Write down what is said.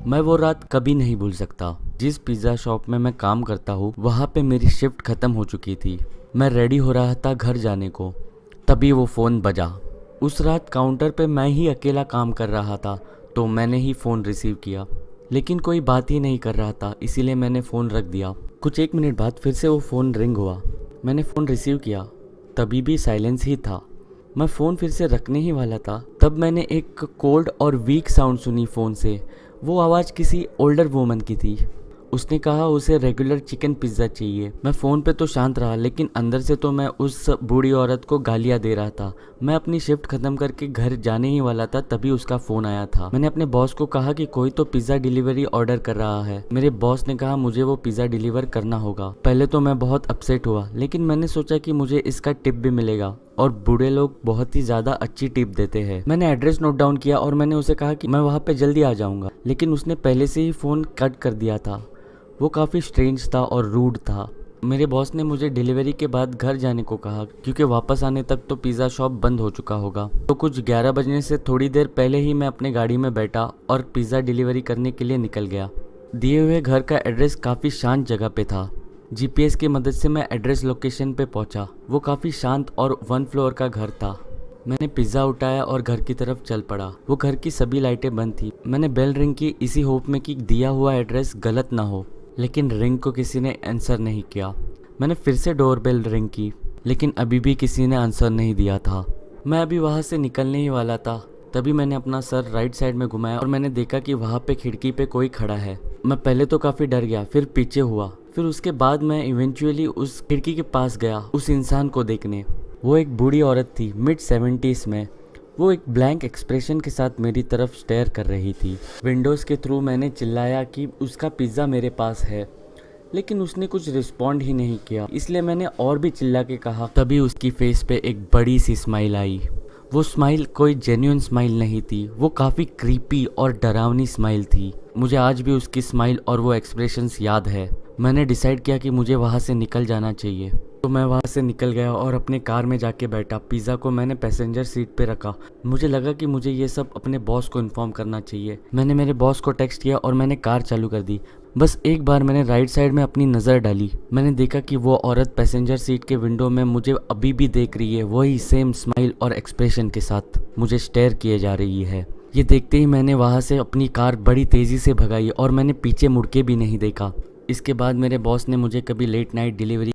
मैं वो रात कभी नहीं भूल सकता। जिस पिज़्ज़ा शॉप में मैं काम करता हूँ वहाँ पे मेरी शिफ्ट ख़त्म हो चुकी थी। मैं रेडी हो रहा था घर जाने को, तभी वो फ़ोन बजा। उस रात काउंटर पे मैं ही अकेला काम कर रहा था, तो मैंने ही फ़ोन रिसीव किया। लेकिन कोई बात ही नहीं कर रहा था, इसीलिए मैंने फ़ोन रख दिया। कुछ 1 मिनट बाद फिर से वो फ़ोन रिंग हुआ। मैंने फ़ोन रिसीव किया, तभी भी साइलेंस ही था। मैं फ़ोन फिर से रखने ही वाला था, तब मैंने एक कोल्ड और वीक साउंड सुनी फ़ोन से। वो आवाज़ किसी ओल्डर वूमन की थी। उसने कहा उसे रेगुलर चिकन पिज़्ज़ा चाहिए। मैं फ़ोन पे तो शांत रहा, लेकिन अंदर से तो मैं उस बूढ़ी औरत को गालियाँ दे रहा था। मैं अपनी शिफ्ट ख़त्म करके घर जाने ही वाला था, तभी उसका फ़ोन आया था। मैंने अपने बॉस को कहा कि कोई तो पिज़्ज़ा डिलीवरी ऑर्डर कर रहा है। मेरे बॉस ने कहा मुझे वो पिज़्ज़ा डिलीवर करना होगा। पहले तो मैं बहुत अपसेट हुआ, लेकिन मैंने सोचा कि मुझे इसका टिप भी मिलेगा, और बूढ़े लोग बहुत ही ज़्यादा अच्छी टिप देते हैं। मैंने एड्रेस नोट डाउन किया और मैंने उसे कहा कि मैं वहाँ पे जल्दी आ जाऊँगा, लेकिन उसने पहले से ही फ़ोन कट कर दिया था। वो काफ़ी स्ट्रेंज था और रूड था। मेरे बॉस ने मुझे डिलीवरी के बाद घर जाने को कहा, क्योंकि वापस आने तक तो पिज़्ज़ा शॉप बंद हो चुका होगा। तो कुछ 11 बजने से थोड़ी देर पहले ही मैं अपने गाड़ी में बैठा और पिज़्ज़ा डिलीवरी करने के लिए निकल गया। दिए हुए घर का एड्रेस काफ़ी शांत जगह पे था। जीपीएस की मदद से मैं एड्रेस लोकेशन पे पहुंचा। वो काफ़ी शांत और 1 फ्लोर का घर था। मैंने पिज़्ज़ा उठाया और घर की तरफ चल पड़ा। वो घर की सभी लाइटें बंद थी। मैंने बेल रिंग की, इसी होप में कि दिया हुआ एड्रेस गलत ना हो, लेकिन रिंग को किसी ने आंसर नहीं किया। मैंने फिर से डोर बेल रिंग की, लेकिन अभी भी किसी ने आंसर नहीं दिया था। मैं अभी वहाँ से निकलने ही वाला था, तभी मैंने अपना सर राइट साइड में घुमाया और मैंने देखा कि वहाँ पे खिड़की पे कोई खड़ा है। मैं पहले तो काफ़ी डर गया, फिर पीछे हुआ, फिर उसके बाद मैं इवेंचुअली उस खिड़की के पास गया उस इंसान को देखने। वो एक बूढ़ी औरत थी, मिड 70s में। वो एक ब्लैंक एक्सप्रेशन के साथ मेरी तरफ स्टेयर कर रही थी। विंडोज़ के थ्रू मैंने चिल्लाया कि उसका पिज़्ज़ा मेरे पास है, लेकिन उसने कुछ रिस्पॉन्ड ही नहीं किया। इसलिए मैंने और भी चिल्ला के कहा। तभी उसकी फेस पे एक बड़ी सी स्माइल आई। वो स्माइल कोई जेन्युइन स्माइल नहीं थी, वो काफ़ी क्रीपी और डरावनी स्माइल थी। मुझे आज भी उसकी स्माइल और वो एक्सप्रेशंस याद है। मैंने डिसाइड किया कि मुझे वहाँ से निकल जाना चाहिए, तो मैं वहाँ से निकल गया और अपने कार में जाके बैठा। पिज़्ज़ा को मैंने पैसेंजर सीट पे रखा। मुझे लगा कि मुझे ये सब अपने बॉस को इन्फॉर्म करना चाहिए। मैंने मेरे बॉस को टेक्स्ट किया और मैंने कार चालू कर दी। बस एक बार मैंने राइट साइड में अपनी नज़र डाली। मैंने देखा कि वो औरत पैसेंजर सीट के विंडो में मुझे अभी भी देख रही है, वही सेम स्माइल और एक्सप्रेशन के साथ मुझे स्टेयर किए जा रही है। ये देखते ही मैंने वहाँ से अपनी कार बड़ी तेज़ी से भगाई और मैंने पीछे मुड़ के भी नहीं देखा। इसके बाद मेरे बॉस ने मुझे कभी लेट नाइट डिलीवरी